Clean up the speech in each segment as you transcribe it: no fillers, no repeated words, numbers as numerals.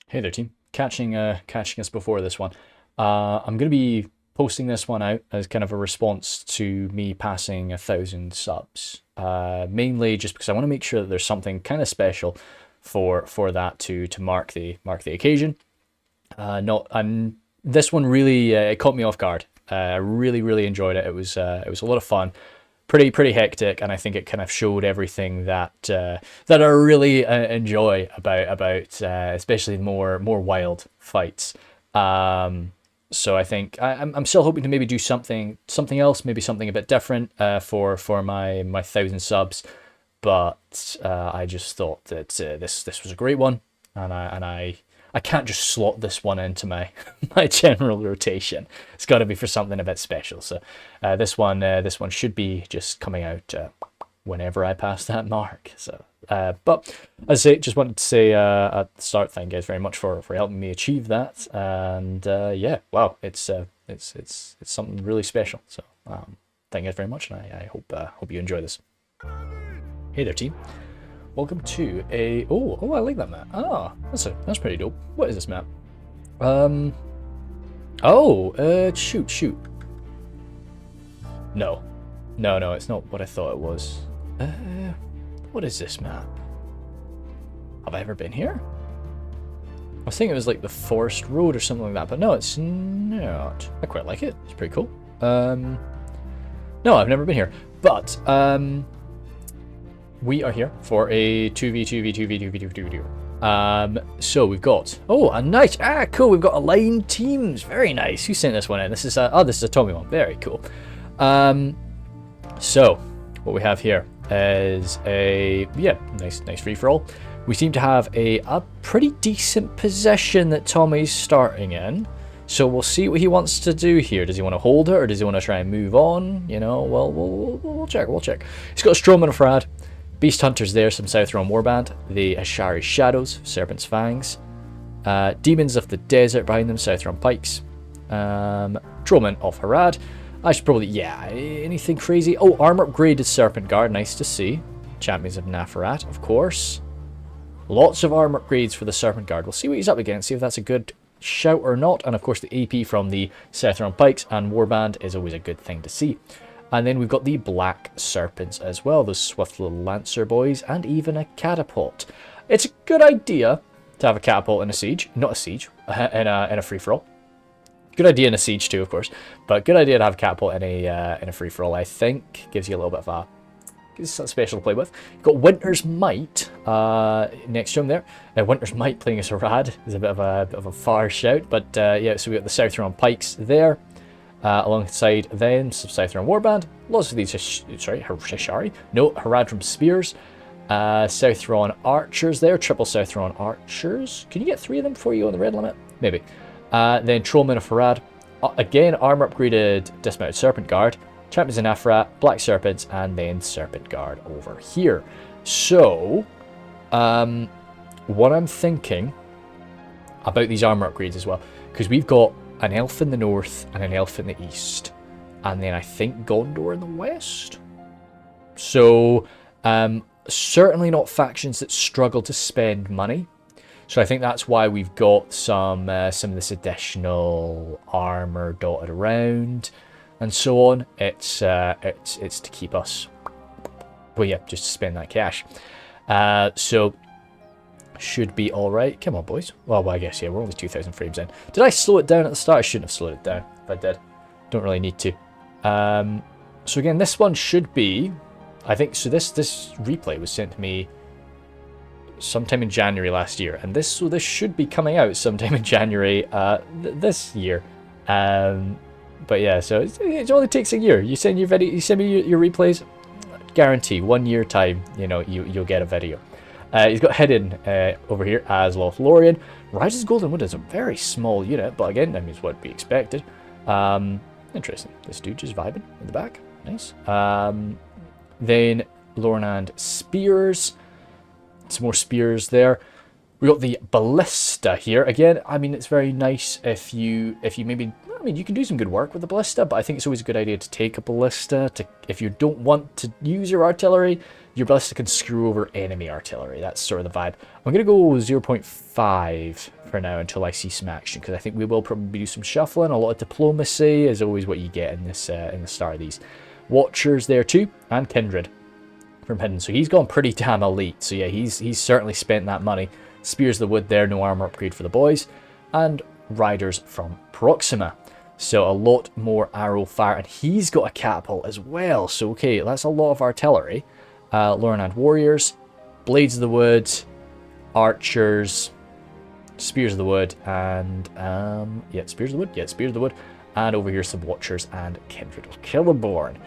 Hey there, team. Catching us before this one. I'm going to be posting this one out as kind of a response to me passing 1,000 subs. Mainly just because I want to make sure that there's something kind of special for that to mark the occasion. Not and This one really it caught me off guard. I really enjoyed it. It was a lot of fun, pretty hectic, and I think it kind of showed everything that I really enjoy about especially more wild fights. So I think I'm still hoping to maybe do something else, maybe something a bit different for my 1,000 subs, but I just thought that this was a great one, and I can't just slot this one into my my general rotation. It's got to be for something a bit special. So this one should be just coming out whenever I pass that mark. So, but as I say, just wanted to say at the start, thank you guys very much for helping me achieve that. And yeah, wow, it's something really special. So thank you guys very much, and I hope you enjoy this. Hey there, team. Welcome to a I like that map. That's pretty dope. What is this map? Shoot. No, it's not what I thought it was. What is this map? Have I ever been here? I was thinking it was like the Forest Road or something like that, but no, it's not. I quite like it. It's pretty cool. No, I've never been here, but we are here for a 2v2v2v2v2v2. So we've got a nice cool. We've got aligned teams. Very nice. Who sent this one in? This is this is a Tommy one. Very cool. So what we have here is a nice free for all. We seem to have a pretty decent position that Tommy's starting in. So we'll see what he wants to do here. Does he want to hold it, or does he want to try and move on? You know, well, we'll check. He's got a Strowman of Harad. Beast Hunters there, some Southron Warband, the Ashari Shadows, Serpent's Fangs, Demons of the Desert behind them, Southron Pikes, Trollmen of Harad. I should probably, anything crazy? Oh, armor upgraded Serpent Guard, nice to see. Champions of Nafarat, of course. Lots of armor upgrades for the Serpent Guard. We'll see what he's up against, see if that's a good shout or not. And of course the AP from the Southron Pikes and Warband is always a good thing to see. And then we've got the Black Serpents as well, those swift little Lancer boys, and even a Catapult. It's a good idea to have a Catapult in a siege. Not a siege, in a free-for-all. Good idea in a siege too, of course. But good idea to have a Catapult in a free-for-all, I think. Gives you a little bit of something special to play with. You've got Winter's Might next to him there. Now, Winter's Might playing as Harad is a bit of a far shout. But yeah, so we've got the Southron Pikes there. Alongside them, some Southron Warband. Lots of these, Hishari. No, Harad Spears. Southron Archers there. Triple Southron Archers. Can you get 3 of them before you go on the red limit? Maybe. Then Trollmen of Harad. Again, armor upgraded Dismounted Serpent Guard. Champions of Nafarat, Black Serpents, and then Serpent Guard over here. So, what I'm thinking about these armor upgrades as well, because we've got an elf in the north and an elf in the east, and then I think Gondor in the west. So certainly not factions that struggle to spend money. So I think that's why we've got some of this additional armor dotted around and so on. It's to keep us, well, yeah, just to spend that cash. So should be all right. Come on, boys. Well, I guess, yeah, we're only 2,000 frames in. Did I slow it down at the start? I shouldn't have slowed it down. If I did, don't really need to. So again, this one should be, I think, so this replay was sent to me sometime in January last year, and this should be coming out sometime in January this year. But yeah, so it only takes a year. You send your video, you send me your replays, guarantee 1 year time, you know, you'll get a video. He's got Hidden over here as Lothlorien. Rises Golden Wind is a very small unit, but again, that means what we expected. Interesting. This dude just vibing in the back. Nice. Then Lornand Spears. Some more spears there. We got the ballista here again. I mean, it's very nice if you maybe, I mean, you can do some good work with the ballista, but I think it's always a good idea to take a ballista. If you don't want to use your artillery, your ballista can screw over enemy artillery. That's sort of the vibe. I'm gonna go 0.5 for now until I see some action, because I think we will probably do some shuffling. A lot of diplomacy is always what you get in this in the start of these. Watchers there too, and kindred from hidden. So he's gone pretty damn elite. So yeah, he's certainly spent that money. Spears of the Wood there, no armor upgrade for the boys. And Riders from Proxima. So a lot more arrow fire. And he's got a catapult as well. So okay, that's a lot of artillery. Lothlorien Warriors, Blades of the Wood, Archers, Spears of the Wood, and yeah, Spears of the Wood. Yeah, Spears of the Wood. And over here some Watchers and Kindred of Killerborn.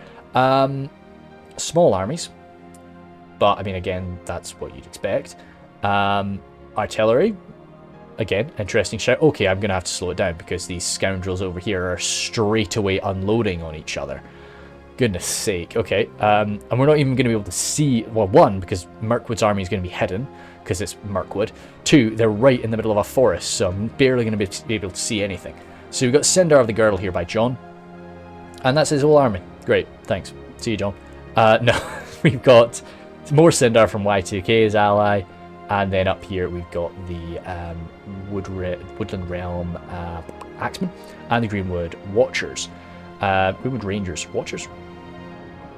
Small armies. But I mean, again, that's what you'd expect. Artillery, again, interesting shout. Okay, I'm going to have to slow it down because these scoundrels over here are straight away unloading on each other. Goodness sake. Okay, and we're not even going to be able to see, well, one, because Mirkwood's army is going to be hidden, because it's Mirkwood. Two, they're right in the middle of a forest, so I'm barely going to be able to see anything. So we've got Sindar of the Girdle here by John, and that's his whole army. Great, thanks. See you, John. No, we've got more Sindar from Y2K's ally. And then up here we've got the Woodland Realm Axemen and the Greenwood Watchers. Greenwood Rangers. Watchers?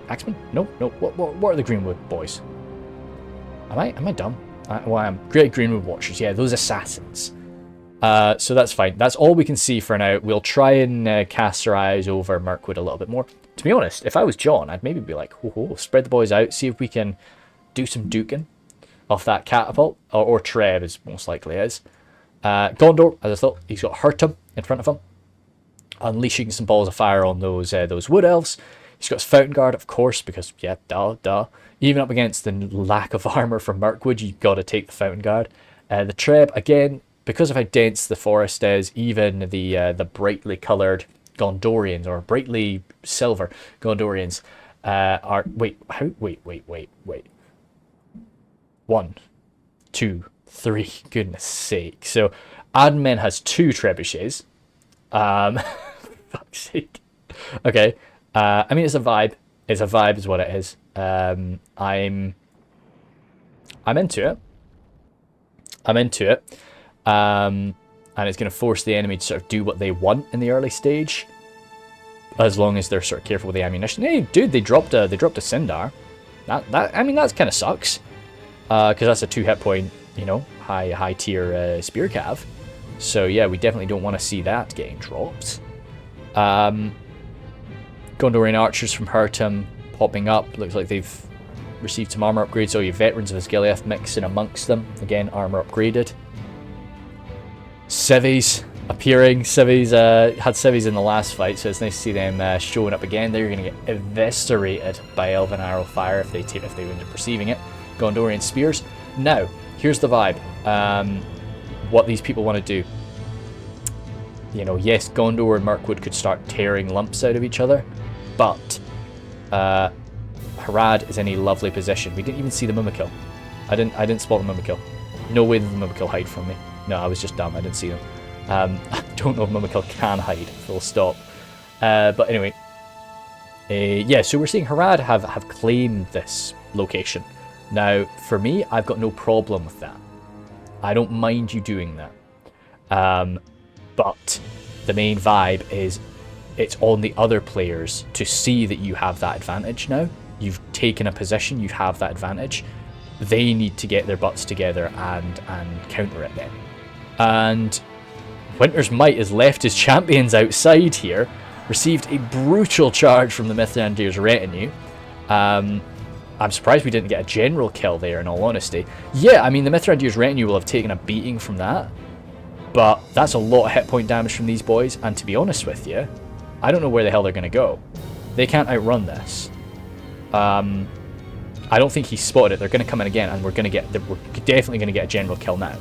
Axemen? No. What are the Greenwood boys? Am I dumb? Well, I'm Great Greenwood Watchers. Yeah, those assassins. So that's fine. That's all we can see for now. We'll try and cast our eyes over Mirkwood a little bit more. To be honest, if I was John, I'd maybe be like, spread the boys out, see if we can do some duking off that catapult, or Treb is most likely is. Gondor, as I thought, he's got Hurtum in front of him, unleashing some balls of fire on those wood elves. He's got his Fountain Guard, of course, because yeah, duh. Even up against the lack of armor from Mirkwood, you've got to take the Fountain Guard. The Treb, again, because of how dense the forest is, even the brightly coloured Gondorians, or brightly silver Gondorians, are wait. 1, 2, 3. Goodness sake. So admin has 2 trebuchets. Fuck's sake. Okay. I mean, it's a vibe. It's a vibe is what it is. I'm into it. And it's going to force the enemy to sort of do what they want in the early stage, as long as they're sort of careful with the ammunition. Hey, dude, they dropped a Sindar. I mean, that kind of sucks. Because that's a 2 hit point, you know, high tier spear cav. So yeah, we definitely don't want to see that getting dropped. Gondorian archers from Hurtum popping up. Looks like they've received some armor upgrades. So your veterans of Osgiliath mixing amongst them. Again, armor upgraded. Civies appearing. Civies had civies in the last fight, so it's nice to see them showing up again. They're going to get eviscerated by Elven arrow fire if they end up receiving it. Gondorian spears. Now, here's the vibe. What these people want to do. You know, yes, Gondor and Mirkwood could start tearing lumps out of each other, but Harad is in a lovely position. We didn't even see the Mumakil. I didn't spot the Mumakil. No way did the Mumakil hide from me. No, I was just dumb. I didn't see them. I don't know if Mumakil can hide. Full stop. But anyway, yeah. So we're seeing Harad have claimed this location. Now, for me, I've got no problem with that. I don't mind you doing that. But the main vibe is it's on the other players to see that you have that advantage now. You've taken a position, you have that advantage. They need to get their butts together and counter it then. And Winter's Might has left his champions outside here, received a brutal charge from the Mithrandir's retinue. I'm surprised we didn't get a general kill there, in all honesty. Yeah, I mean, the Mithrandir's retinue will have taken a beating from that, but that's a lot of hit point damage from these boys, and to be honest with you, I don't know where the hell they're going to go. They can't outrun this. I don't think he spotted it. They're going to come in again, and we're definitely going to get a general kill now.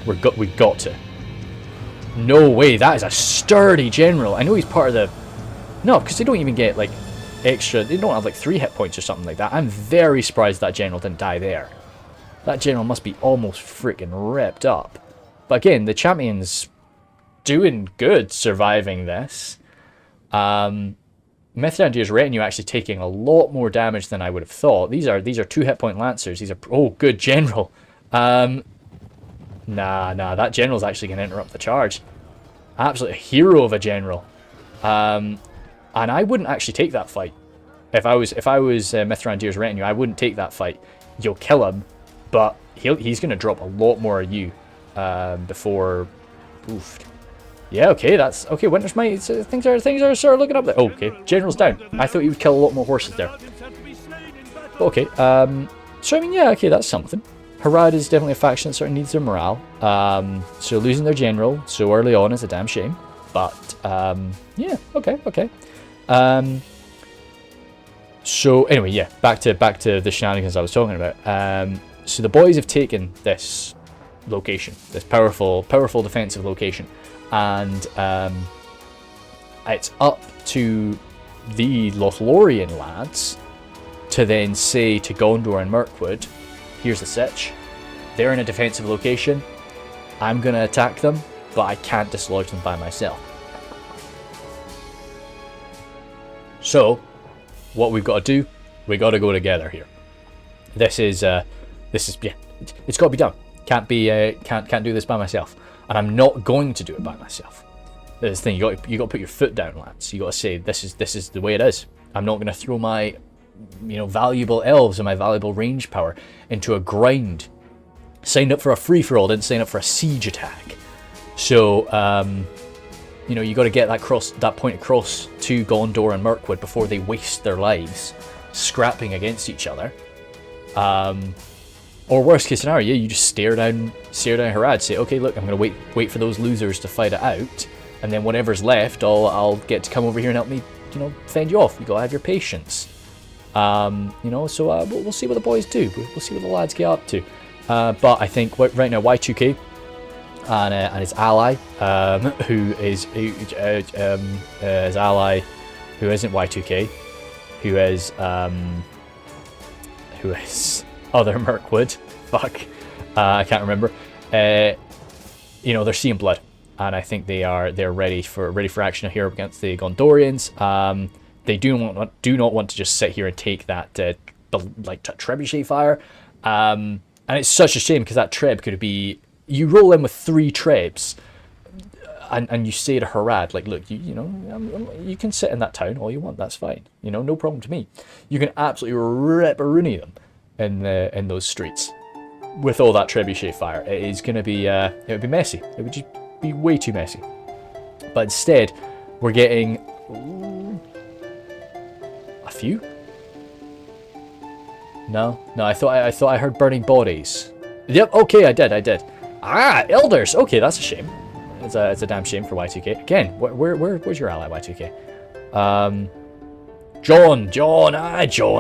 We've got to. No way, that is a sturdy general. I know he's part of the... No, because they don't even get, like, extra... They don't have, like, 3 hit points or something like that. I'm very surprised that general didn't die there. That general must be almost freaking ripped up. But again, the champion's doing good surviving this. Mithrandir's retinue actually taking a lot more damage than I would have thought. These are 2 hit point lancers. These are good general. Nah, that general's actually going to interrupt the charge. Absolute hero of a general. And I wouldn't actually take that fight. If I was Mithrandir's retinue, I wouldn't take that fight. You'll kill him, but he's going to drop a lot more of you before. Oof. Yeah, okay, that's okay. Winter's Might. Things are sort of looking up there. Oh, okay, general's down. I thought he would kill a lot more horses there. But okay, so I mean, yeah, okay, that's something. Harad is definitely a faction that sort of needs their morale. So losing their general so early on is a damn shame. But yeah, okay. So anyway, yeah, back to the shenanigans I was talking about. So the boys have taken this location, this powerful defensive location, and it's up to the Lothlorien lads to then say to Gondor and Mirkwood, here's the sitch. They're in a defensive location. I'm going to attack them, but I can't dislodge them by myself. So, what we've got to do, we got to go together here. This is yeah, it's got to be done. Can't do this by myself, and I'm not going to do it by myself. That's the thing. You got to put your foot down, lads. You got to say this is the way it is. I'm not going to throw my valuable elves and my valuable range power into a grind. Signed up for a free-for-all, didn't sign up for a siege attack. So, you got to get that point across to Gondor and Mirkwood before they waste their lives scrapping against each other. Or worst case scenario, you just stare down Harad, say, okay, look, I'm going to wait for those losers to fight it out, and then whatever's left, I'll get to come over here and help me, fend you off. You got to have your patience. So we'll see what the boys do. We'll see what the lads get up to. But I think right now Y2K and his ally, who is his ally, who isn't Y2K, who is other Mirkwood. Fuck, I can't remember. They're seeing blood, and I think they're ready for action here against the Gondorians. They do not want to just sit here and take that trebuchet fire. And it's such a shame because that treb could be, you roll in with 3 trebs, and you say to Harad, like, look, you can sit in that town all you want, that's fine, no problem to me. You can absolutely rip-a-rooney them in those streets with all that trebuchet fire. It is going to be, it would be messy. It would just be way too messy. But instead, we're getting a few. No, I thought I heard burning bodies. Yep, okay, I did. Ah, elders. Okay, that's a shame. It's a damn shame for Y2K. Again, where's your ally Y2K? John.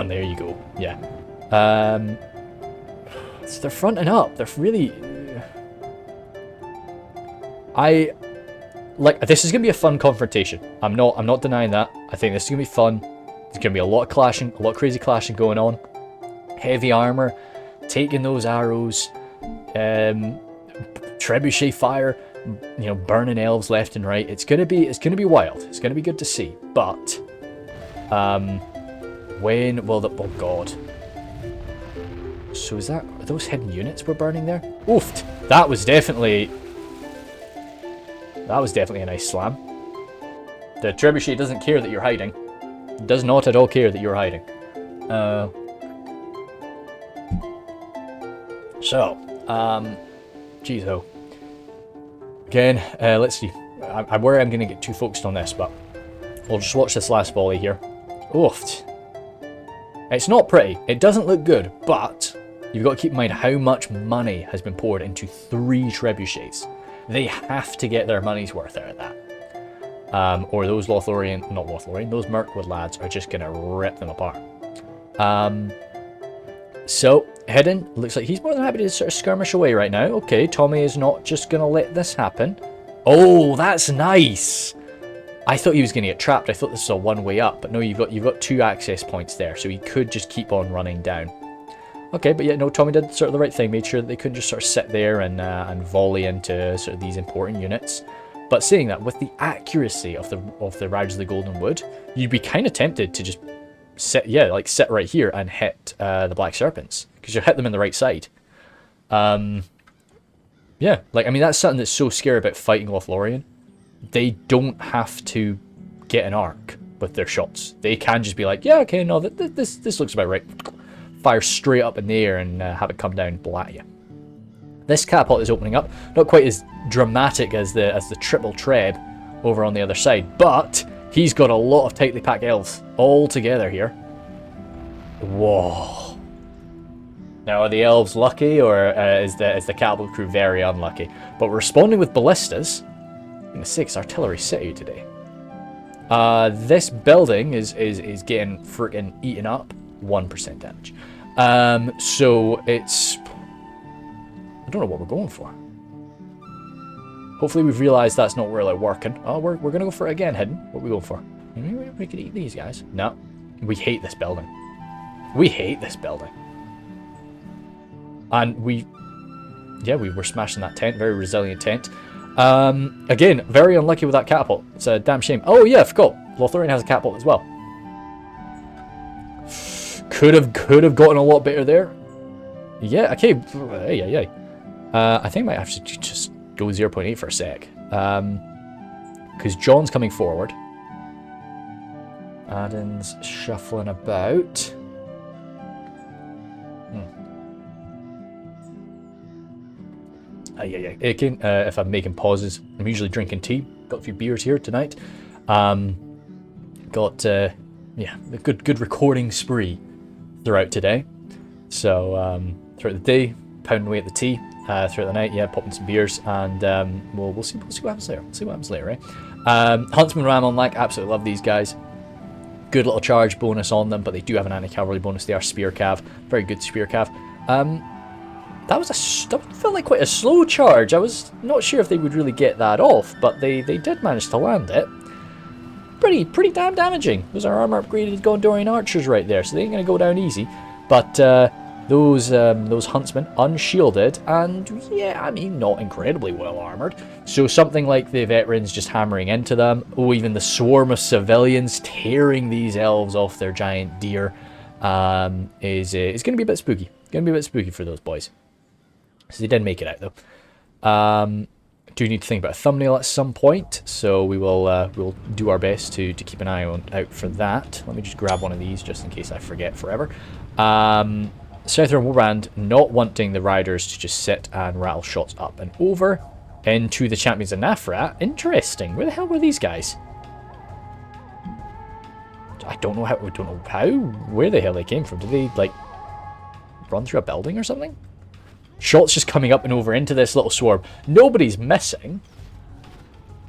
There you go. Yeah. So they're fronting up. They're really. This is gonna be a fun confrontation. I'm not denying that. I think this is gonna be fun. There's gonna be a lot of clashing, a lot of crazy clashing going on. Heavy armor, taking those arrows, trebuchet fire, burning elves left and right. It's gonna be wild. It's gonna be good to see. But when will the oh god? So are those hidden units we're burning there? Oof! That was definitely a nice slam. The trebuchet doesn't care that you're hiding. It does not at all care that you're hiding. So, geez ho. Again, let's see. I'm worried I'm going to get too focused on this, but we'll just watch this last volley here. Oof. It's not pretty. It doesn't look good, but you've got to keep in mind how much money has been poured into 3 trebuchets. They have to get their money's worth out of that. Or those those Mirkwood lads are just going to rip them apart. So, Hidden, looks like he's more than happy to sort of skirmish away right now. Okay, Tommy is not just going to let this happen. Oh, that's nice! I thought he was going to get trapped. I thought this was a one-way up, but no, you've got 2 access points there, so he could just keep on running down. Okay, but yeah, no, Tommy did sort of the right thing. Made sure that they couldn't just sort of sit there and volley into sort of these important units. But saying that, with the accuracy of the Riders of the Golden Wood, you'd be kind of tempted to just sit right here and hit the Black Serpents, because you'll hit them in the right side. Yeah, like, I mean, that's something that's so scary about fighting Lothlorien. They don't have to get an arc with their shots. They can just be like, yeah, okay, no, this looks about right. Fire straight up in the air and have it come down blat you. This catapult is opening up, not quite as dramatic as the triple treb over on the other side, but he's got a lot of tightly packed elves all together here. Whoa. Now, are the elves lucky, or is the catapult crew very unlucky? But we're responding with ballistas. In the 6 artillery city today. This building is getting freaking eaten up. 1% damage. So it's... I don't know what we're going for. Hopefully we've realised that's not really working. Oh, we're going to go for it again, Hidden. What are we going for? We could eat these guys. No. We hate this building. We hate this building. And we were smashing that tent. Very resilient tent. Again, very unlucky with that catapult. It's a damn shame. Oh yeah, I forgot. Lothlorien has a catapult as well. Could have gotten a lot better there. Yeah, okay. Yeah. I think I might have to just go 0.8 for a sec. Because John's coming forward. Adam's shuffling about. Again, if I'm making pauses, I'm usually drinking tea. Got a few beers here tonight. Got a good recording spree throughout today. So throughout the day, pounding away at the tea. Throughout the night, popping some beers, and we'll see what happens there. We'll see what happens later, right? Huntsman Ram on Lack, absolutely love these guys. Good little charge bonus on them, but they do have an anti-cavalry bonus. They are spear cav, very good spear cav. That felt like quite a slow charge. I was not sure if they would really get that off, but they did manage to land it. Pretty damn damaging. Those are armor upgraded Gondorian archers right there, so they ain't gonna go down easy. But those huntsmen unshielded and not incredibly well armored. So something like the veterans just hammering into them, even the swarm of civilians tearing these elves off their giant deer is going to be a bit spooky. Going to be a bit spooky for those boys. So they did make it out though. Do need to think about a thumbnail at some point, so we'll do our best to keep an eye out for that. Let me just grab one of these just in case I forget forever. Southern Warband not wanting the riders to just sit and rattle shots up and over into the champions of Nafrat. Interesting. Where the hell were these guys? I don't know how. Where the hell they came from. Did they like run through a building or something? Shots just coming up and over into this little swarm. Nobody's missing.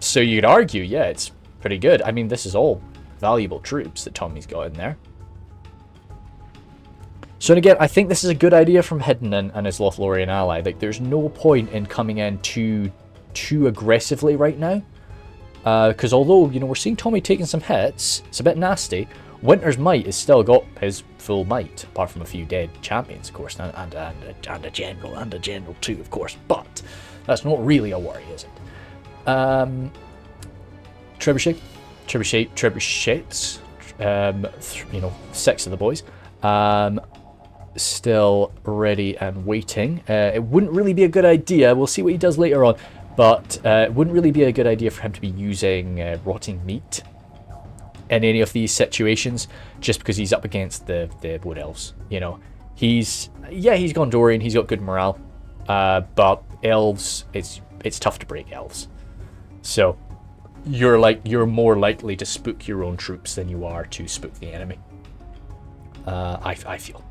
So you could argue, yeah, it's pretty good. I mean, this is all valuable troops that Tommy's got in there. So again, I think this is a good idea from Hidden and his Lothlorien ally. Like, there's no point in coming in too aggressively right now. Because although, we're seeing Tommy taking some hits, it's a bit nasty. Winter's Might has still got his full might, apart from a few dead champions, of course, and a general too, of course. But that's not really a worry, is it? Trebuchets, 6 of the boys. Still ready and waiting. It wouldn't really be a good idea. We'll see what he does later on, but it wouldn't really be a good idea for him to be using rotting meat in any of these situations, just because he's up against the Wood Elves. He's Gondorian. He's got good morale, but Elves, it's tough to break Elves. So you're more likely to spook your own troops than you are to spook the enemy. I feel.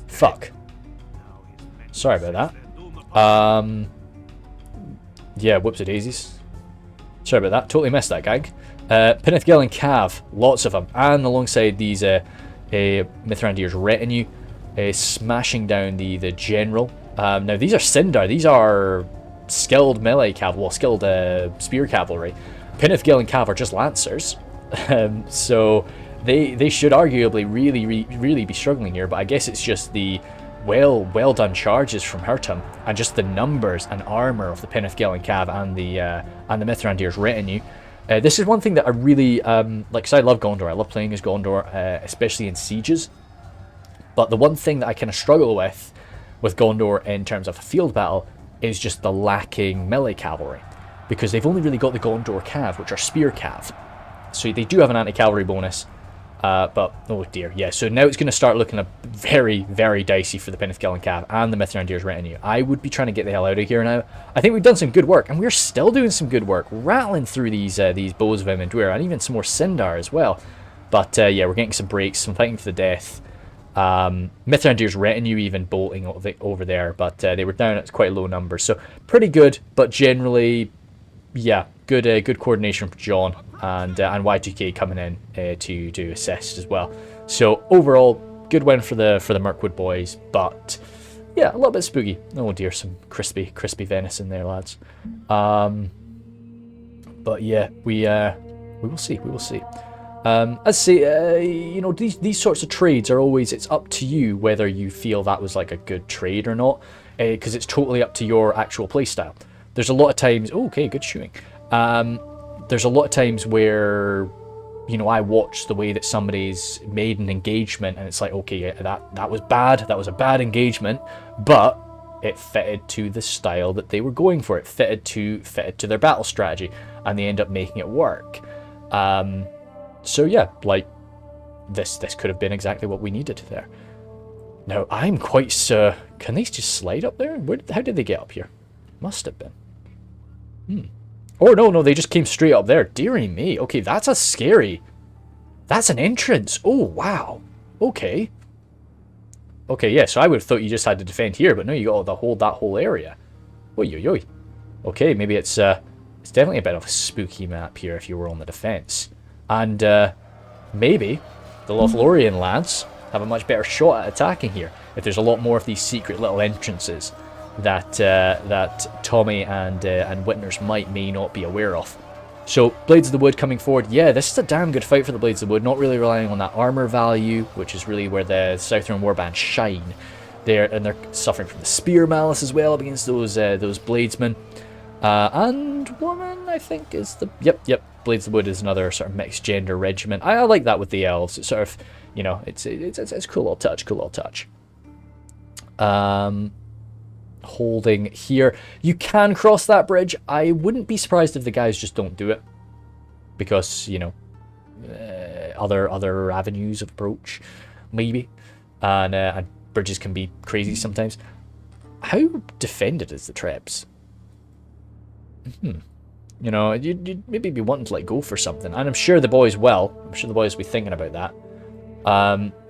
Fuck. Sorry about that. Yeah, whoops a daisies. Sorry about that. Totally missed that gag. Pinnathgil and Cav, lots of them, and alongside these Mithrandir's retinue, smashing down the general. Now these are Sindar. These are skilled melee cavalry, skilled spear cavalry. Pinnathgil and Cav are just lancers. So they should arguably really be struggling here, but I guess it's just the well done charges from Hertum and just the numbers and armor of the Penethgel and Cav and the Mithrandir's retinue. This is one thing that I really like, because I love Gondor. I love playing as Gondor, especially in sieges. But the one thing that I kind of struggle with Gondor in terms of a field battle is just the lacking melee cavalry, because they've only really got the Gondor Cav, which are spear Cav. So they do have an anti-cavalry bonus. But, oh dear, yeah, so now it's going to start looking very dicey for the Penethgel and Cav and the Mithrandir's retinue. I would be trying to get the hell out of here now. I think we've done some good work, and we're still doing some good work, rattling through these bows of Emendwir, and even some more Sindar as well. But, yeah, we're getting some breaks, some fighting to the death. Mithrandir's retinue even bolting over there, but they were down at quite low numbers, so pretty good, but generally, yeah, good coordination from John. And Y2K coming in to assist as well. So overall, good win for the Mirkwood boys, but yeah, a little bit spooky. Oh dear, some crispy venison there, lads. But yeah, we will see. As I say, you know, these sorts of trades are always, it's up to you whether you feel that was like a good trade or not, because it's totally up to your actual playstyle. There's a lot of times. Oh, okay, good shooting. There's a lot of times where, you know, I watch the way that somebody's made an engagement and it's like, okay, yeah, that was bad. That was a bad engagement, but it fitted to the style that they were going for. It fitted to their battle strategy, and they end up making it work. So yeah, like this could have been exactly what we needed there. Now I'm quite can they just slide up there? How did they get up here? Must have been. Oh, no, they just came straight up there. Dearie me. Okay, that's that's an entrance. Oh, wow. Okay. Okay, yeah, so I would have thought you just had to defend here, but no, you got that whole area. Oi. Okay, maybe it's definitely a bit of a spooky map here if you were on the defense. And maybe the Lothlorien lads have a much better shot at attacking here if there's a lot more of these secret little entrances that Tommy and Whitners may not be aware of. So Blades of the Wood coming forward. Yeah, this is a damn good fight for the Blades of the Wood. Not really relying on that armor value, which is really where the Southern Warbands shine. They're suffering from the spear malice as well against those bladesmen. And woman, I think, is the yep. Blades of the Wood is another sort of mixed gender regiment. I like that with the elves. It's sort of, you know, it's a cool little touch. Holding here. You can cross that bridge. I wouldn't be surprised if the guys just don't do it, because, you know, other avenues of approach, maybe, and bridges can be crazy sometimes. How defended is the Trebs? You know, you'd maybe be wanting to like go for something, and I'm sure the boys will. I'm sure the boys will be thinking about that.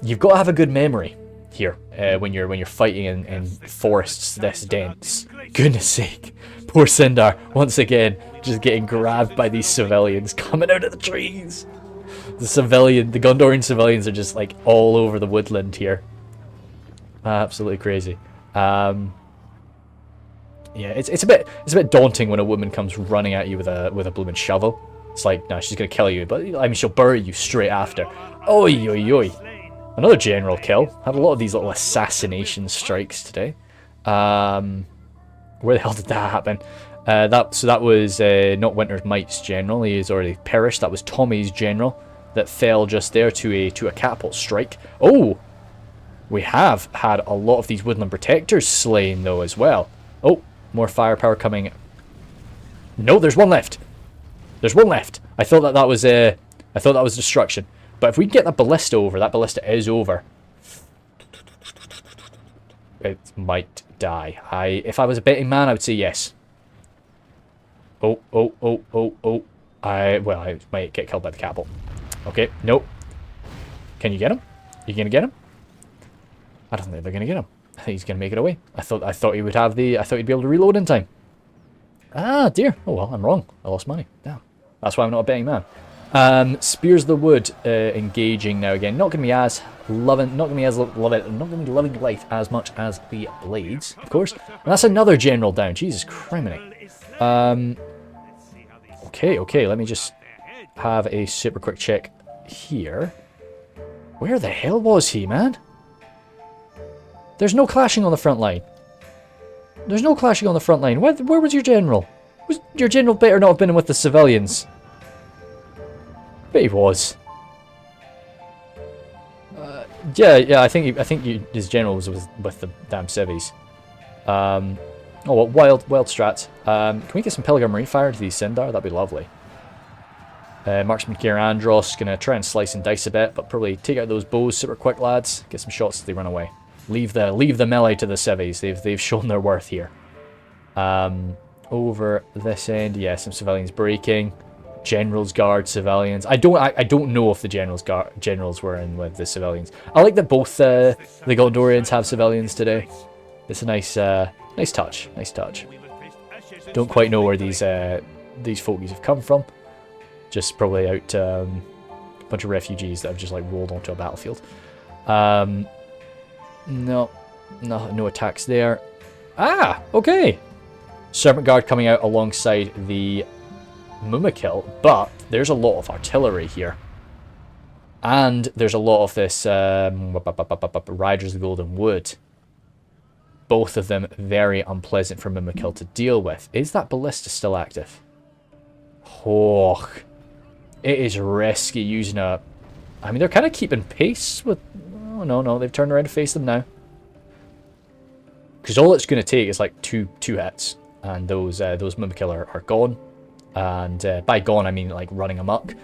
You've got to have a good memory here when you're fighting in forests this dense. Goodness sake, poor Sindar once again just getting grabbed by these civilians coming out of the trees. The Gondorian civilians are just like all over the woodland here. Absolutely crazy. Yeah, it's a bit daunting when a woman comes running at you with a blooming shovel. It's like, no, she's gonna kill you, but I mean she'll bury you straight after. Oi. Another general kill. Had a lot of these little assassination strikes today. Where the hell did that happen? That was not Winter's Might's general. He is already perished. That was Tommy's general that fell just there to a catapult strike. Oh, we have had a lot of these woodland protectors slain though as well. Oh, more firepower coming. No, there's one left. I thought that was destruction. But if we get that ballista over, that ballista is over. It might die. If I was a betting man, I would say yes. Oh. I might get killed by the catapult. Okay, nope. Can you get him? You gonna get him? I don't think they're gonna get him. I think he's gonna make it away. I thought he would have I thought he'd be able to reload in time. Ah, dear. Oh well, I'm wrong. I lost money. Damn. That's why I'm not a betting man. Spears of the Wood engaging now again. Not gonna be loving life as much as the Blades, of course. And that's another general down. Jesus criminy. Okay. Let me just have a super quick check here. Where the hell was he, man? There's no clashing on the front line. There's no clashing on the front line. Where was your general? Your general better not have been with the civilians. But he was. Yeah. I think his general was with the damn civvies. Oh, well, wild strats. Can we get some Pilgrim Marine fire to these Sindar? That'd be lovely. Marksman Kier Andros gonna try and slice and dice a bit, but probably take out those bows super quick, lads. Get some shots as they run away. Leave the melee to the civvies. They've shown their worth here. Over this end, yeah, some civilians breaking. Generals guard civilians. I don't know if the generals were in with the civilians. I like that both the Gondorians have civilians today. It's a nice touch. Nice touch. Don't quite know where these folkies have come from. Just probably out a bunch of refugees that have just like rolled onto a battlefield. No attacks there. Ah, okay. Serpent Guard coming out alongside the Mumakil, but there's a lot of artillery here. And there's a lot of this Riders of the Golden Wood. Both of them very unpleasant for Mumakil to deal with. Is that ballista still active? Oh, it is risky using a... I mean, they're kind of keeping pace with... Oh, no, they've turned around to face them now. Because all it's going to take is like two hits, and those Mumakil are gone. And by gone, I mean like running amok.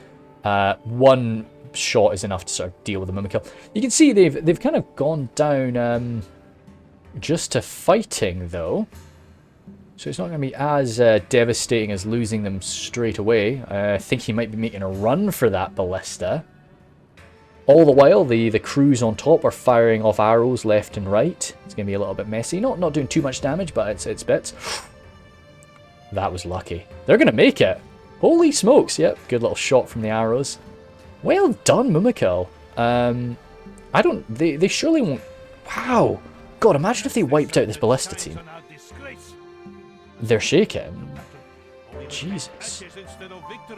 One shot is enough to sort of deal with the Mumakil. You can see they've kind of gone down just to fighting, though. So it's not going to be as devastating as losing them straight away. I think he might be making a run for that ballista. All the while, the crews on top are firing off arrows left and right. It's going to be a little bit messy. Not doing too much damage, but it's bits. That was lucky. They're going to make it. Holy smokes. Yep, good little shot from the arrows. Well done, Mumakil. They surely won't... Wow. God, imagine if they wiped out this ballista team. They're shaking. Jesus.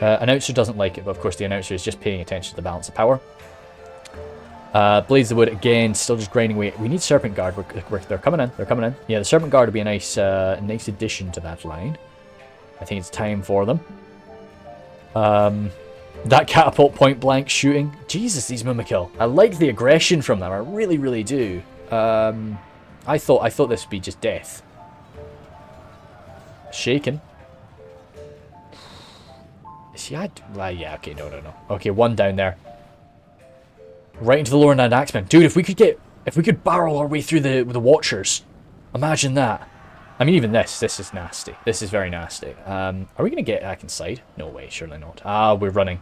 Announcer doesn't like it, but of course the announcer is just paying attention to the balance of power. Blades of Wood again, still just grinding away. We need Serpent Guard. They're coming in. They're coming in. Yeah, the Serpent Guard would be a nice addition to that line. I think it's time for them. That catapult point blank shooting. Jesus, these Mumakil. I like the aggression from them. I really, really do. I thought this would be just death. Shaken. Is he yeah, okay, no. Okay, one down there. Right into the lower land axemen. Dude, if we could barrel our way through the Watchers. Imagine that. I mean, even this is nasty. This is very nasty. Are we going to get back inside? No way, surely not. Ah, we're running.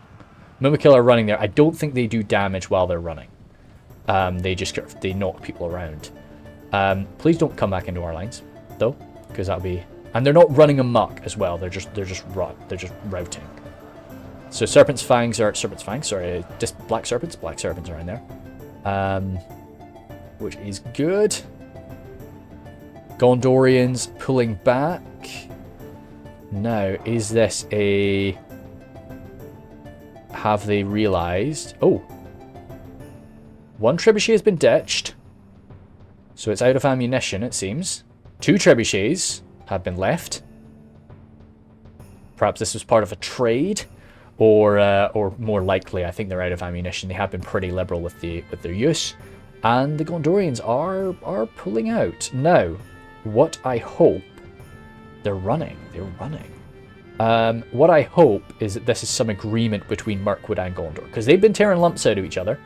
Mumakil are running there. I don't think they do damage while they're running. They knock people around. Please don't come back into our lines, though, because that'll be... And they're not running amok as well. They're just routing. So Serpent's Fangs, sorry, just Black Serpents are in there. Which is good. Gondorians pulling back. Now, is this a... Have they realised... Oh. One trebuchet has been ditched. So it's out of ammunition, it seems. 2 trebuchets have been left. Perhaps this was part of a trade. Or more likely, I think they're out of ammunition. They have been pretty liberal with their use. And the Gondorians are pulling out. Now, what I hope... They're running. What I hope is that this is some agreement between Mirkwood and Gondor. Because they've been tearing lumps out of each other.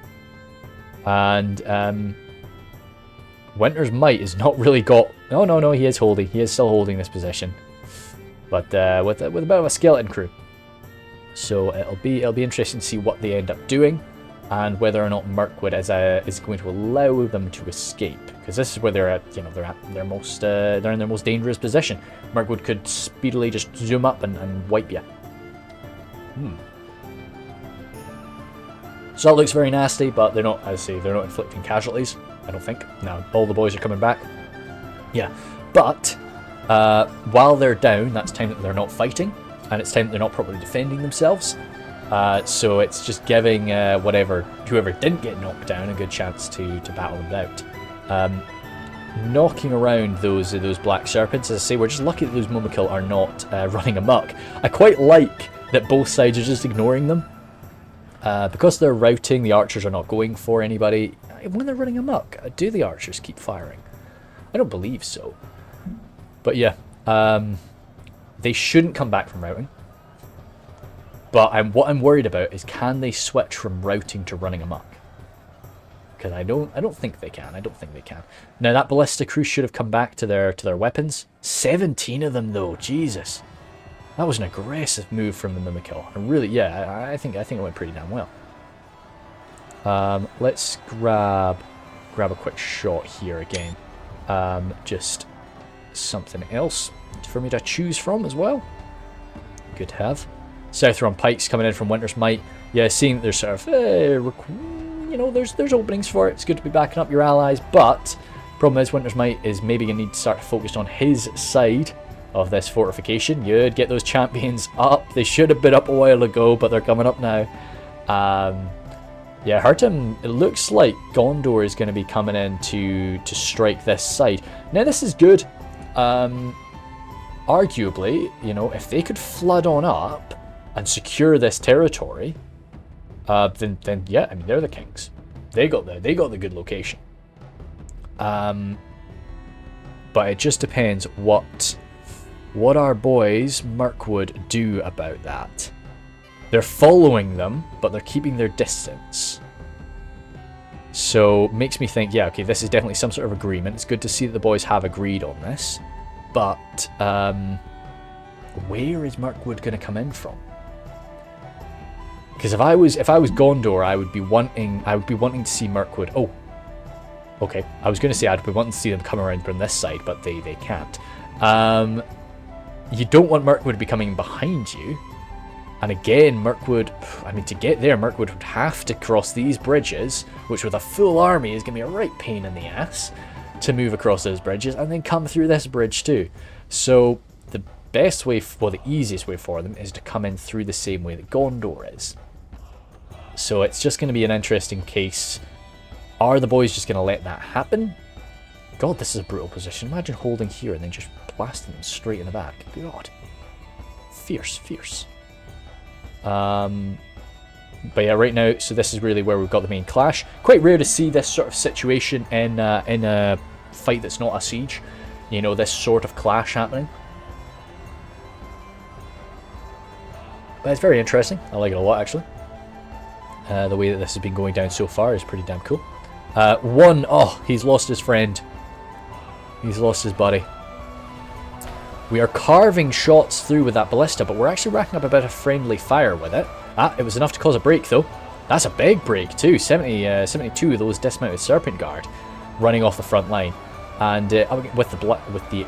And Winter's Might has not really got... No, he is holding. He is still holding this position. But with a bit of a skeleton crew. So it'll be interesting to see what they end up doing, and whether or not Mirkwood is going to allow them to escape, because this is where they're at. They're in their most dangerous position. Mirkwood could speedily just zoom up and wipe you. So that looks very nasty, but they're not, as I say, they're not inflicting casualties. I don't think. No, all the boys are coming back. Yeah, but while they're down, that's time that they're not fighting. And it's time that they're not properly defending themselves. So it's just giving whoever didn't get knocked down a good chance to battle them out. Knocking around those black serpents, as I say, we're just lucky that those Mumakil are not running amok. I quite like that both sides are just ignoring them. Because they're routing, the archers are not going for anybody. When they're running amok, do the archers keep firing? I don't believe so. But yeah, they shouldn't come back from routing. But what I'm worried about is, can they switch from routing to running amok? Because I don't think they can. I don't think they can. Now that ballista crew should have come back to their weapons. 17 of them though, Jesus. That was an aggressive move from the Mumakil. And really, yeah, I think it went pretty damn well. Let's grab a quick shot here again. Just something else for me to choose from as well. Good to have. Southrun Pikes coming in from Winter's Might. Yeah, seeing that there's sort of, you know, there's openings for it. It's good to be backing up your allies, but problem is Winter's Might is maybe going to need to start focused on his side of this fortification. You'd get those champions up. They should have been up a while ago, but they're coming up now. Yeah, Hurtum, it looks like Gondor is going to be coming in to strike this side. Now this is good. Arguably, you know, if they could flood on up and secure this territory, then yeah, I mean, they're the kings. They got the good location. But it just depends what our boys Mirkwood do about that. They're following them, but they're keeping their distance. So makes me think, yeah, okay, this is definitely some sort of agreement. It's good to see that the boys have agreed on this. But where is Mirkwood going to come in from? Because if I was Gondor, I would be wanting to see Mirkwood. Oh, okay. I was going to say I'd be wanting to see them come around from this side, but they can't. You don't want Mirkwood to be coming behind you. And again, Mirkwood, I mean, to get there, Mirkwood would have to cross these bridges, which with a full army is going to be a right pain in the ass to move across those bridges, and then come through this bridge too. So the best way, well, the easiest way for them is to come in through the same way that Gondor is. So it's just going to be an interesting case. Are the boys just going to let that happen? God, this is a brutal position. Imagine holding here and then just blasting them straight in the back. God. Fierce, fierce. But yeah, right now, so this is really where we've got the main clash. Quite rare to see this sort of situation in a fight that's not a siege. You know, this sort of clash happening. But it's very interesting. I like it a lot, actually. The way that this has been going down so far is pretty damn cool. Oh, he's lost his friend. He's lost his buddy. We are carving shots through with that ballista, but we're actually racking up a bit of friendly fire with it. It was enough to cause a break, though. That's a big break, too. 72 of those dismounted Serpent Guard running off the front line. And with the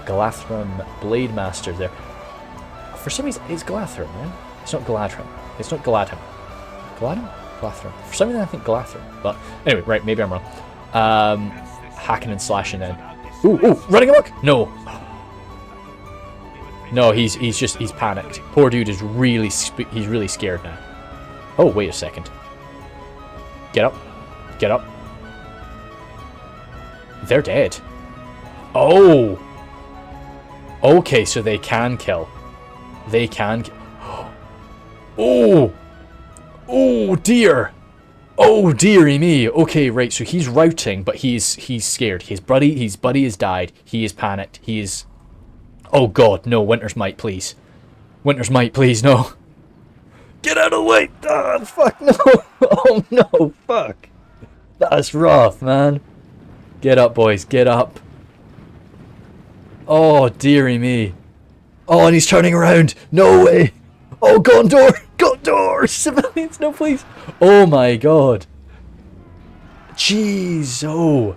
Galathram Blade Master there. For some reason, it's Galathram, man. It's not Galadhrim. It's not Galadhrim. Galadhrim? Galathram. For some reason, I think Galathram. But anyway, right, maybe I'm wrong. Hacking and slashing then. Ooh, running amok? No. No, he's panicked. Poor dude is really scared now. Oh, wait a second. Get up. Get up. They're dead. Oh. Okay, so they can kill. They can. Oh. Oh dear. Oh dearie me. Okay, right. So he's routing, but he's scared. His buddy has died. He is panicked. He is. Oh god, no. Winter's Might, please. Winter's Might, please, no. Get out of the way. Oh, fuck no. Oh no, fuck. That's rough, man. Get up, boys. Get up. Oh dearie me. Oh, and he's turning around. No way. Oh, Gondor. Gondor. Civilians, no, please. Oh my god. Jeez, oh.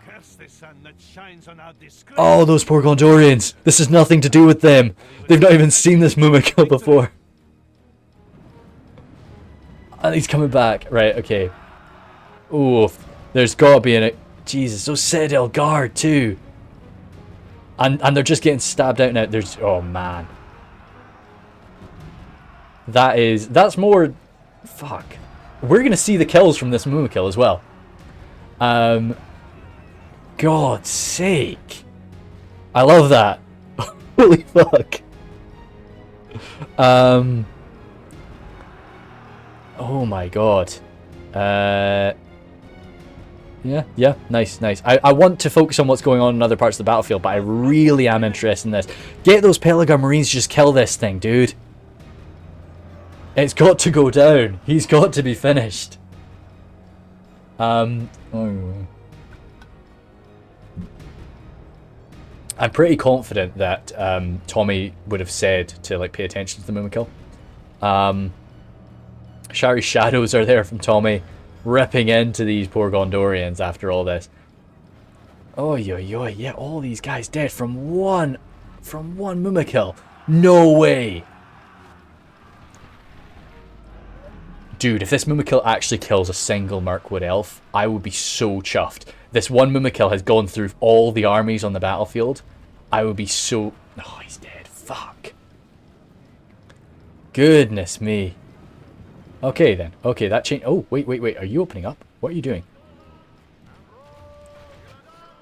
Oh, those poor Gondorians. This has nothing to do with them. They've not even seen this Mumakil before. And he's coming back. Right, okay. Ooh, there's gotta be in it. Jesus, those Citadel Guard too. And they're just getting stabbed out now. There's, oh man. That's more Fuck. We're going to see the kills from this Mumakil as well. God's sake. I love that. Holy fuck. Oh my god. Yeah, nice. I want to focus on what's going on in other parts of the battlefield, but I really am interested in this. Get those Pelargar Marines, just kill this thing, dude. It's got to go down. He's got to be finished. I'm pretty confident that Tommy would have said to like pay attention to the Mumakil. Shari shadows are there from Tommy, ripping into these poor Gondorians after all this. Oh yeah, all these guys dead from one Mumakil. No way. Dude, if this Mumakil actually kills a single Mirkwood elf, I would be so chuffed. This one Mumakil has gone through all the armies on the battlefield. I would be so... Oh, he's dead. Fuck. Goodness me. Okay, then. Okay, that changed... Oh, wait. Are you opening up? What are you doing?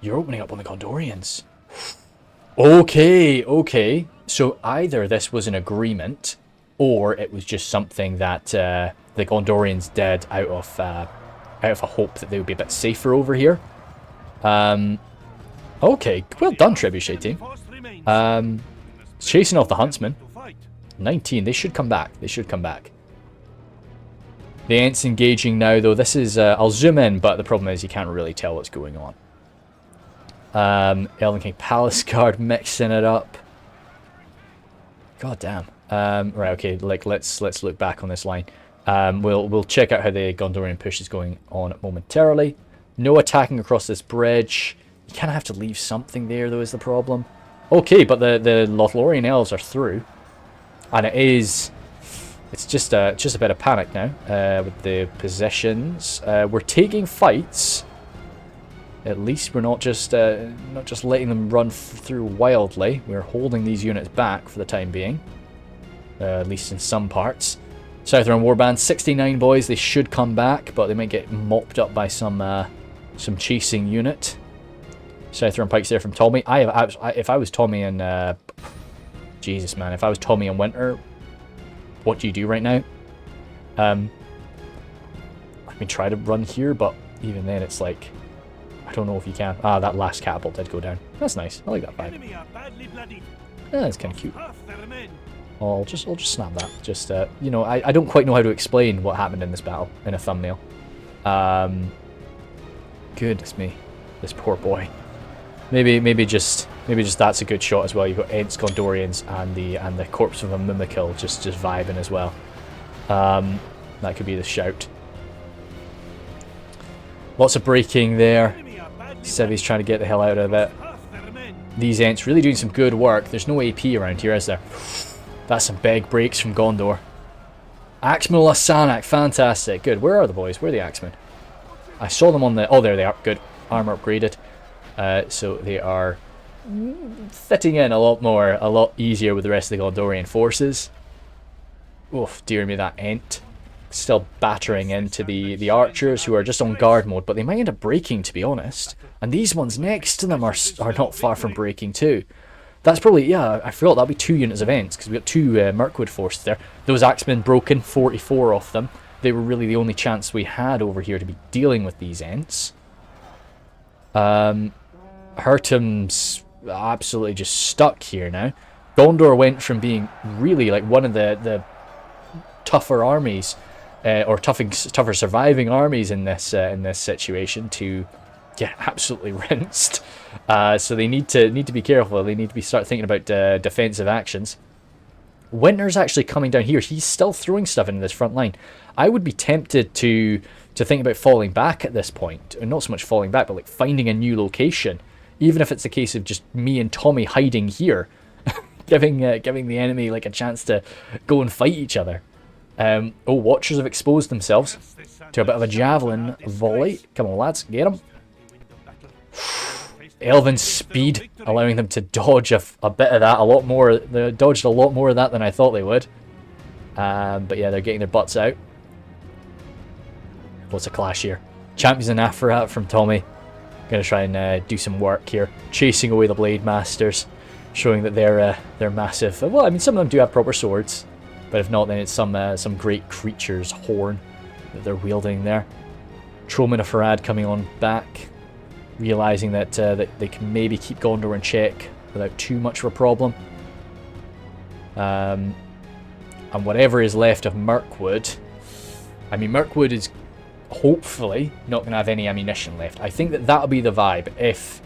You're opening up on the Gondorians. Okay. So either this was an agreement, or it was just something that the Gondorians did out of a hope that they would be a bit safer over here. Okay, well done, Trebuchet team. Chasing off the Huntsman. 19, they should come back. The Ents engaging now, though. This is, I'll zoom in, but the problem is you can't really tell what's going on. Elven King Palace Guard mixing it up. God damn. Right, okay, like let's look back on this line. We'll check out how the Gondorian push is going on momentarily. No attacking across this bridge. You kind of have to leave something there, though, is the problem. Okay, but the Lothlorien elves are through, and it's just a bit of panic now with the positions. We're taking fights. At least we're not just letting them run through wildly. We're holding these units back for the time being, at least in some parts. Southern Warband 69 boys. They should come back, but they might get mopped up by some chasing unit. Southern Pikes there from Tommy. If I was Tommy and Jesus man, if I was Tommy and Winter, what do you do right now? I mean, try to run here, but even then it's like, I don't know if you can. Ah, that last catapult did go down. That's nice. I like that vibe. Yeah, that's kind of cute. Oh, I'll just snap that. Just you know, I don't quite know how to explain what happened in this battle in a thumbnail. Goodness me, this poor boy. Maybe just that's a good shot as well. You've got Ents, Gondorians, and the corpse of a Mumakil just vibing as well. That could be the shout. Lots of breaking there. Sevi's trying to get the hell out of it. These Ents really doing some good work. There's no AP around here, is there? That's some big breaks from Gondor. Axeman Lasanak, fantastic. Good. Where are the boys? Where are the Axemen? I saw them on the... Oh, there they are. Good. Armor upgraded. So they are fitting in a lot easier with the rest of the Gondorian forces. Oof, dear me, that Ent. Still battering into the archers who are just on guard mode, but they might end up breaking, to be honest. And these ones next to them are not far from breaking too. That's probably, yeah, I forgot that'll be 2 units of Ents, because we've got 2 Mirkwood forces there. Those Axemen broken, 44 of them. They were really the only chance we had over here to be dealing with these Ents. Hurtum's absolutely just stuck here now. Gondor went from being really like one of the tougher armies, or tougher surviving armies in this situation, to get absolutely rinsed. So they need to be careful. They need to start thinking about defensive actions. Winter's actually coming down here. He's still throwing stuff into this front line. I would be tempted to think about falling back at this point. Or not so much falling back, but like finding a new location. Even if it's a case of just me and Tommy hiding here. giving the enemy like a chance to go and fight each other. Oh, Watchers have exposed themselves to a bit of a javelin volley. Come on, lads, get them. Elven speed, allowing them to dodge a bit of that, a lot more. They dodged a lot more of that than I thought they would. But yeah, they're getting their butts out. What's a clash here? Champions and Afarat from Tommy. Gonna try and do some work here, chasing away the Blade Masters, showing that they're massive. Well, I mean, some of them do have proper swords, but if not, then it's some great creature's horn that they're wielding there. Troman of Harad coming on back, realizing that that they can maybe keep Gondor in check without too much of a problem. And whatever is left of Mirkwood, I mean, Mirkwood is hopefully not going to have any ammunition left. I think that that'll be the vibe. If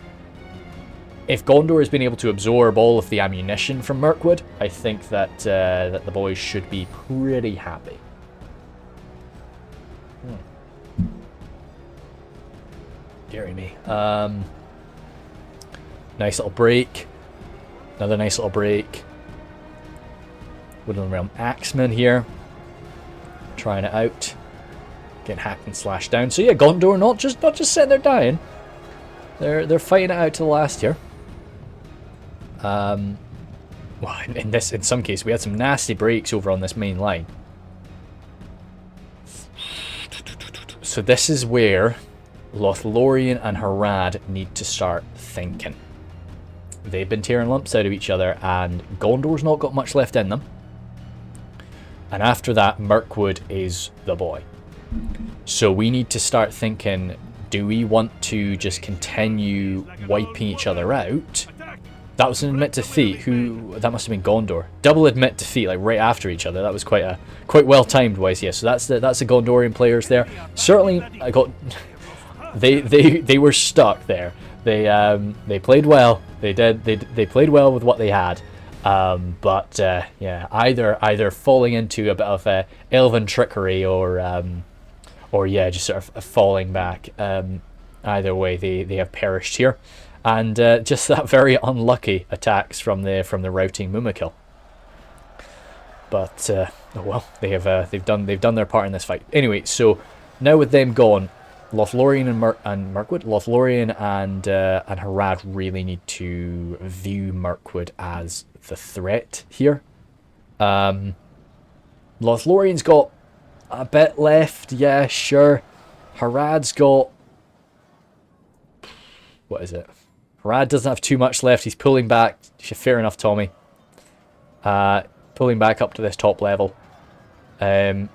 Gondor has been able to absorb all of the ammunition from Mirkwood, I think that that the boys should be pretty happy. Deary me. Nice little break. Another nice little break. Woodland Realm Axeman here, trying it out. Getting hacked and slashed down. So yeah, Gondor not just sitting there dying. They're fighting it out to the last here. Well, in some case we had some nasty breaks over on this main line. So this is where Lothlorien and Harad need to start thinking. They've been tearing lumps out of each other, and Gondor's not got much left in them. And after that, Mirkwood is the boy. So we need to start thinking, do we want to just continue wiping each other out? That was an admit defeat. That must have been Gondor. Double admit defeat, like right after each other. That was quite well timed wise, yeah. So that's the Gondorian players there. Certainly I got they were stuck there. They played well. They played well with what they had. But yeah, either falling into a bit of elven trickery or yeah, just sort of falling back. Either way, they have perished here, and just that very unlucky attacks from the routing Mumakil. But oh well, they've done their part in this fight. Anyway, so now with them gone, Lothlorien and Mirkwood, Lothlorien and Harad really need to view Mirkwood as the threat here. Lothlorien's got a bit left, yeah, sure. Harad's got... what is it? Harad doesn't have too much left. He's pulling back. Fair enough, Tommy. Pulling back up to this top level. I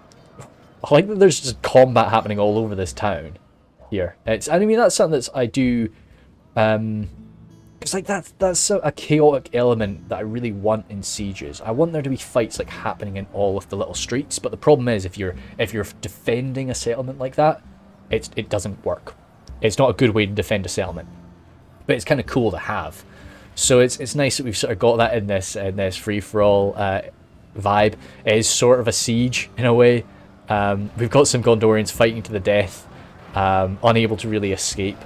like that there's just combat happening all over this town here. I mean, that's something that's I do... it's like that's a chaotic element that I really want in sieges. I want there to be fights like happening in all of the little streets, but the problem is if you're defending a settlement like that, it doesn't work. It's not a good way to defend a settlement, but it's kind of cool to have. So it's nice that we've sort of got that in this free for all vibe. It is sort of a siege in a way. We've got some Gondorians fighting to the death, unable to really escape.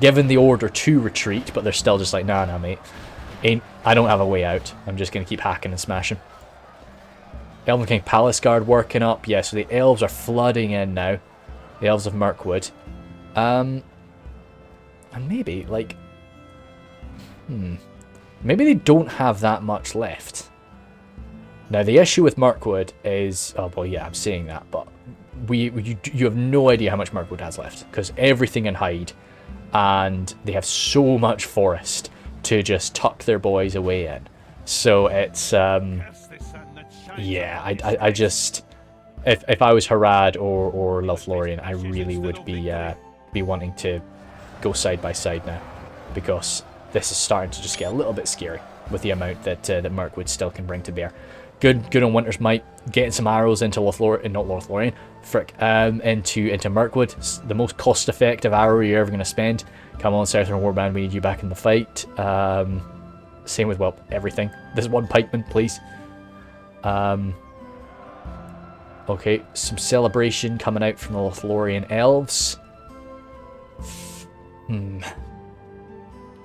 Given the order to retreat, but they're still just like, nah, mate. I don't have a way out. I'm just going to keep hacking and smashing. Elven King Palace Guard working up. Yeah, so the Elves are flooding in now. The Elves of Mirkwood. And maybe, like... maybe they don't have that much left. Now, the issue with Mirkwood is... oh, well, yeah, I'm saying that, but you have no idea how much Mirkwood has left, because everything in Hyde... and they have so much forest to just tuck their boys away in. So it's yeah, I just if I was Harad or Lothlorien, I really would be wanting to go side by side now, because this is starting to just get a little bit scary with the amount that that Mirkwood still can bring to bear. Good on Winter's Might, getting some arrows into Lothlorien, into Mirkwood. It's the most cost-effective arrow you're ever going to spend. Come on, Southern Warband, we need you back in the fight. Same with, well, everything. This one pikeman, please. Okay, some celebration coming out from the Lothlorien Elves.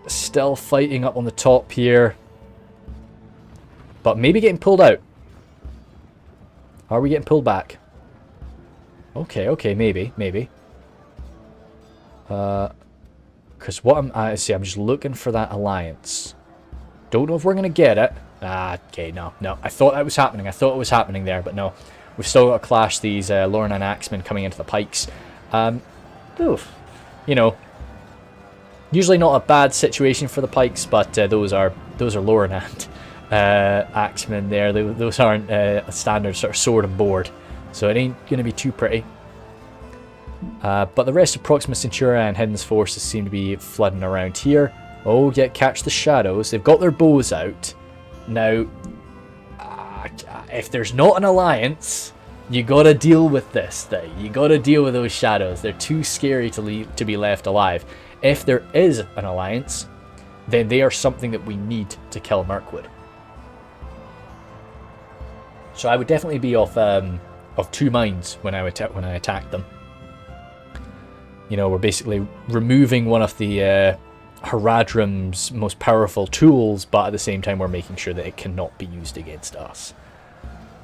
Still fighting up on the top here. But maybe getting pulled out. Are we getting pulled back? Okay, maybe. Because what I'm just looking for that alliance. Don't know if we're gonna get it. Okay, no. I thought that was happening. I thought it was happening there, but no. We've still got to clash these Lorne and Axemen coming into the pikes. Oof. You know, usually not a bad situation for the pikes, but those are lower hand axemen there. Those aren't a standard sort of sword and board, so it ain't going to be too pretty. But the rest of Proxima Centuria and Hidden's forces seem to be flooding around here. Oh, yeah, catch the shadows. They've got their bows out. Now, if there's not an alliance, you gotta deal with this thing. You gotta deal with those shadows. They're too scary to be left alive. If there is an alliance, then they are something that we need to kill Mirkwood. So I would definitely be of two minds when I attack them. You know, we're basically removing one of the Haradrim's most powerful tools, but at the same time we're making sure that it cannot be used against us.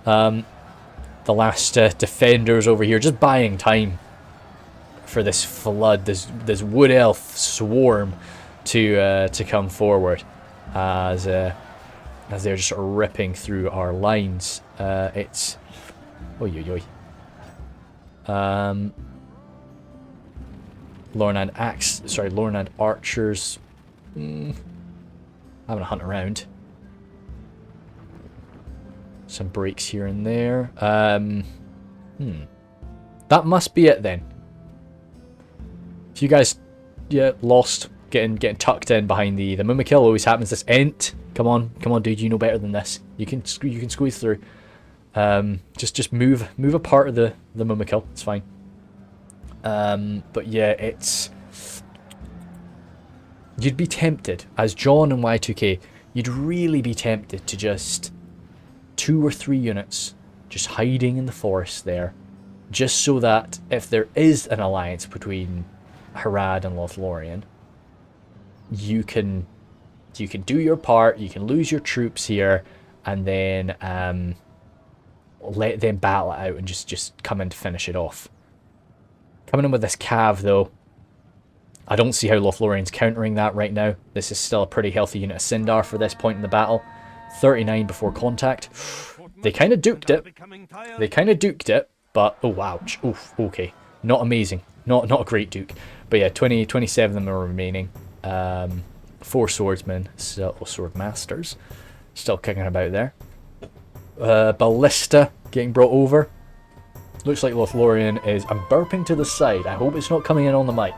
The last defenders over here just buying time for this flood, this wood elf swarm to come forward as they're just sort of ripping through our lines. It's Lornan archers. Having a hunt around. Some breaks here and there. That must be it then. If you guys lost, getting tucked in behind the Mumakil always happens. This Ent, come on, dude, you know better than this. You can squeeze through. Just move a part of the Mumakil. It's fine. But yeah, you'd be tempted as John and Y2K. You'd really be tempted to just 2 or 3 units just hiding in the forest there, just so that if there is an alliance between Harad and Lothlorien, you can do your part, you can lose your troops here, and then let them battle it out and just come in to finish it off. Coming in with this Cav though, I don't see how Lothlorien's countering that right now. This is still a pretty healthy unit of Sindar for this point in the battle. 39 before contact. They kind of duked it. But, oh, ouch. Oof, okay. Not amazing. Not a great duke. But yeah, 27 of them are remaining. 4 swordsmen, sword masters, still kicking about there. Ballista getting brought over. Looks like Lothlorien is... I'm burping to the side. I hope it's not coming in on the mic.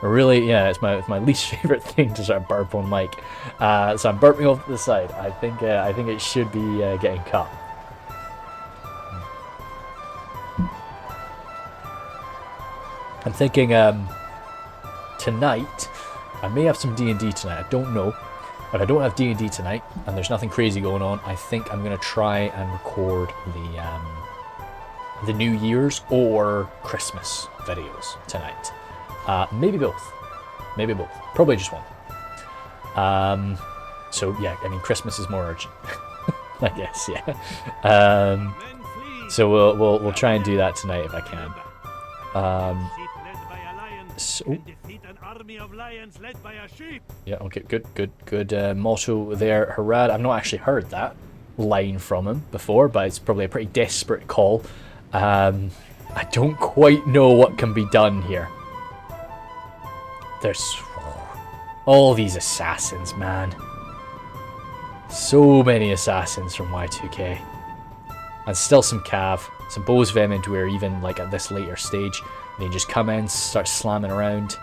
Really, yeah, it's my least favorite thing to sort of burp on mic. So I'm burping off to the side. I think it should be getting cut. I'm thinking tonight I may have some D&D tonight. I don't know. If I don't have D&D tonight and there's nothing crazy going on, I think I'm gonna try and record the New Year's or Christmas videos tonight. Maybe both. Probably just one. So yeah, I mean Christmas is more urgent. I guess, yeah. So we'll try and do that tonight if I can. Yeah, okay, good motto there, Harad. I've not actually heard that line from him before, but it's probably a pretty desperate call. I don't quite know what can be done here. There's all these assassins, man. So many assassins from Y2K. And still some Cav, some Bows Vehement where even like at this later stage, they just come in, start slamming around.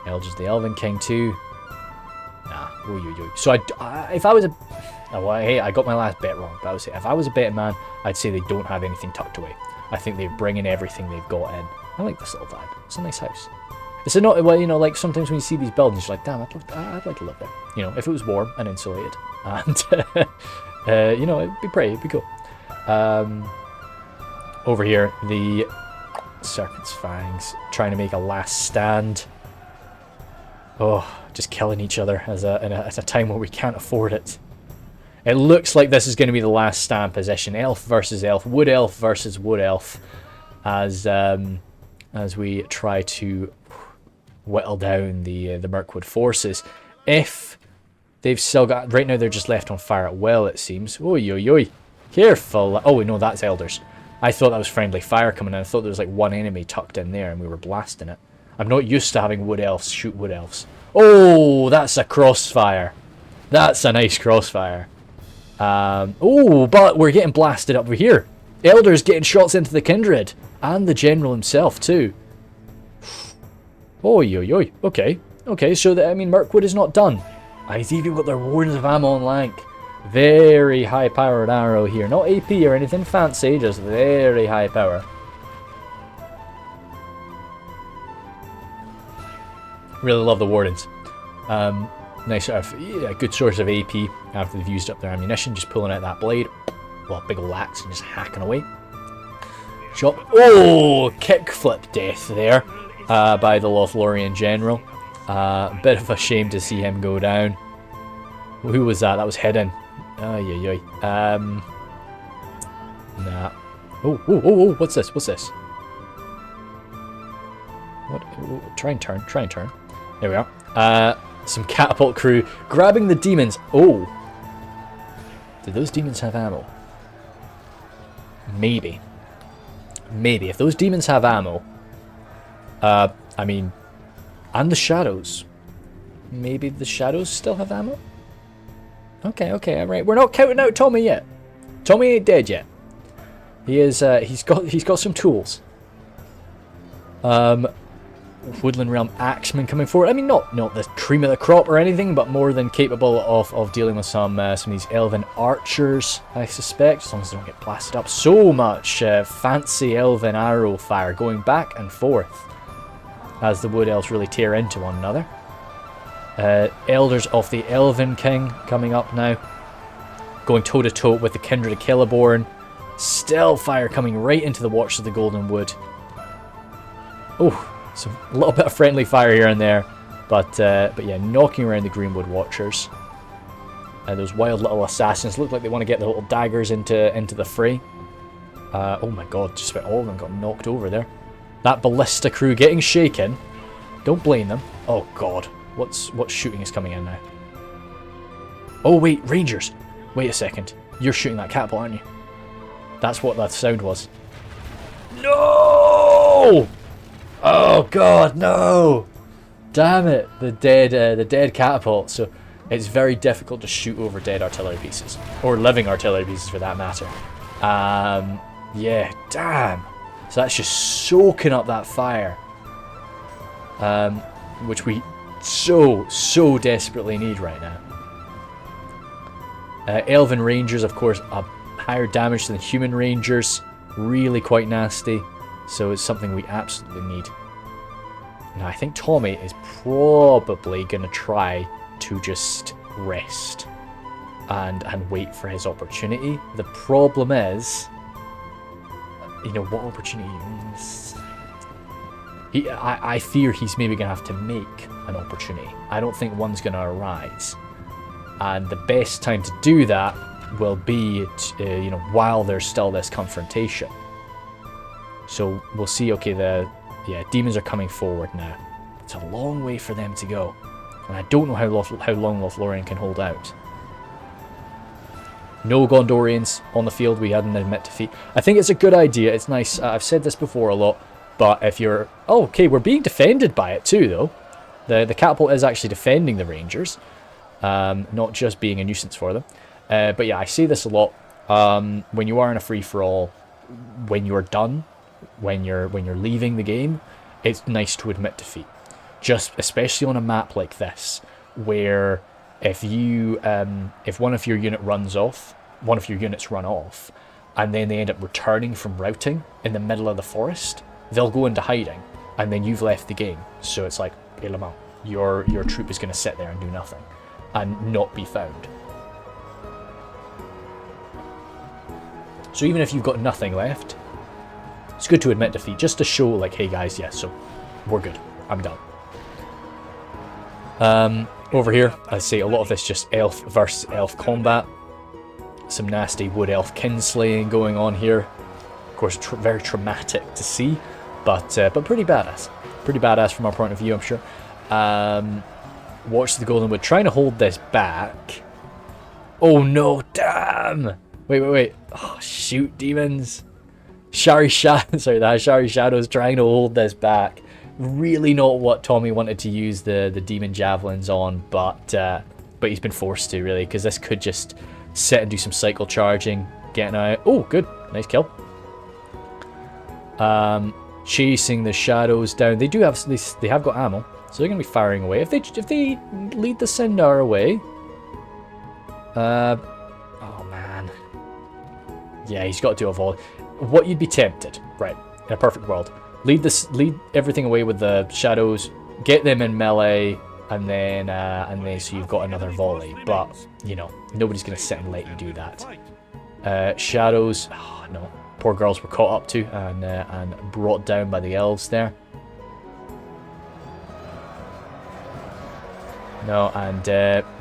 Elves the Elven King too. Nah, So if I was a... Oh, well, hey, I got my last bet wrong, but I would say if I was a betting man, I'd say they don't have anything tucked away. I think they bring in everything they've got in. I like this little vibe. It's a nice house. It's a not, well, you know, like sometimes when you see these buildings, you're like, damn, I'd like to live there. You know, if it was warm and insulated, and you know, it'd be pretty, it'd be cool. Over here, the Serpent's Fangs trying to make a last stand. Oh, just killing each other at a time where we can't afford it. It looks like this is going to be the last stand position. Elf versus elf, wood elf versus wood elf, as we try to whittle down the Mirkwood forces. If they've still got... Right now they're just left on fire at will, it seems. Oi, oi, oi. Careful. Oh, no, that's elders. I thought that was friendly fire coming in. I thought there was like one enemy tucked in there and we were blasting it. I'm not used to having wood elves shoot wood elves. Oh, that's a crossfire. That's a nice crossfire. Oh, but we're getting blasted up over here. Elders getting shots into the Kindred. And the General himself, too. Oi, oi, oi. Okay. Okay, so I mean, Mirkwood is not done. And he's even got their Wardens of Ammo on Lank. Very high-powered arrow here. Not AP or anything fancy, just very high power. Really love the Wardens. Nice sort of, yeah, good source of AP after they've used up their ammunition. Just pulling out that blade. Well, big ol' axe and just hacking away. Chop. Oh, kickflip death there by the Lothlorien General. Bit of a shame to see him go down. Who was that? That was Hidden. Ay. Nah. Oh, what's this? What's this? What? Oh, try and turn. There we are. Some catapult crew grabbing the demons. Oh. Did those demons have ammo? Maybe. If those demons have ammo. I mean, and the shadows. Maybe the shadows still have ammo? Okay, alright. We're not counting out Tommy yet. Tommy ain't dead yet. He is, he's got some tools. Woodland Realm Axeman coming forward. I mean, not the cream of the crop or anything, but more than capable of dealing with some of these Elven archers, I suspect, as long as they don't get blasted up. So much fancy Elven arrow fire going back and forth as the Wood Elves really tear into one another. Elders of the Elven King coming up now, going toe to toe with the Kindred of Celeborn. Still fire coming right into the Watchers of the Golden Wood. Oh. So a little bit of friendly fire here and there, but yeah, knocking around the Greenwood Watchers. Those wild little assassins look like they want to get the little daggers into the fray. Oh my god, just about all of them got knocked over there. That ballista crew getting shaken. Don't blame them. Oh god, what shooting is coming in now? Oh wait, Rangers. Wait a second. You're shooting that catapult, aren't you? That's what that sound was. No! Oh god, no! Damn it, the dead catapult. So it's very difficult to shoot over dead artillery pieces, or living artillery pieces for that matter. Yeah, damn. So that's just soaking up that fire, which we so desperately need right now. Elven Rangers, of course, higher damage than human Rangers, really quite nasty. So it's something we absolutely need. Now I think Tommy is probably going to try to just rest and wait for his opportunity. The problem is, you know, what opportunity? I fear he's maybe going to have to make an opportunity. I don't think one's going to arise. And the best time to do that will be, you know, while there's still this confrontation. So we'll see. Okay, demons are coming forward now. It's a long way for them to go, and I don't know how long Lothlorien can hold out. No Gondorians on the field. We had an admit defeat. I think it's a good idea. It's nice. I've said this before a lot, but if you're... Oh, okay, we're being defended by it too, though. The catapult is actually defending the Rangers, not just being a nuisance for them. But yeah, I say this a lot. When you are in a free-for-all, when you're done, when you're leaving the game, it's nice to admit defeat. Just especially on a map like this, where if one of your units run off, and then they end up returning from routing in the middle of the forest, they'll go into hiding, and then you've left the game. So it's like, hey, Lamont, your troop is going to sit there and do nothing, and not be found. So even if you've got nothing left, it's good to admit defeat, just to show, like, hey guys, yes, so we're good. I'm done. Over here, I'd say a lot of this just elf versus elf combat. Some nasty wood elf kinslaying going on here. Of course, very traumatic to see, but pretty badass. Pretty badass from our point of view, I'm sure. Watch the Golden Wood trying to hold this back. Oh no, damn! Wait. Oh, shoot, demons. Shari Shadow, sorry, that Shari Shadow's trying to hold this back. Really not what Tommy wanted to use the demon javelins on, but he's been forced to, really, because this could just sit and do some cycle charging, getting out. Oh, good, nice kill. Chasing the shadows down. They do have they have got ammo, so they're gonna be firing away. If they lead the Sindar away, oh man, yeah, he's got to do a volley. What you'd be tempted, right? In a perfect world, lead everything away with the shadows, get them in melee, and then so you've got another volley. But you know, nobody's gonna sit and let you do that. Shadows, oh, no, poor girls were caught up to and brought down by the elves there. No, and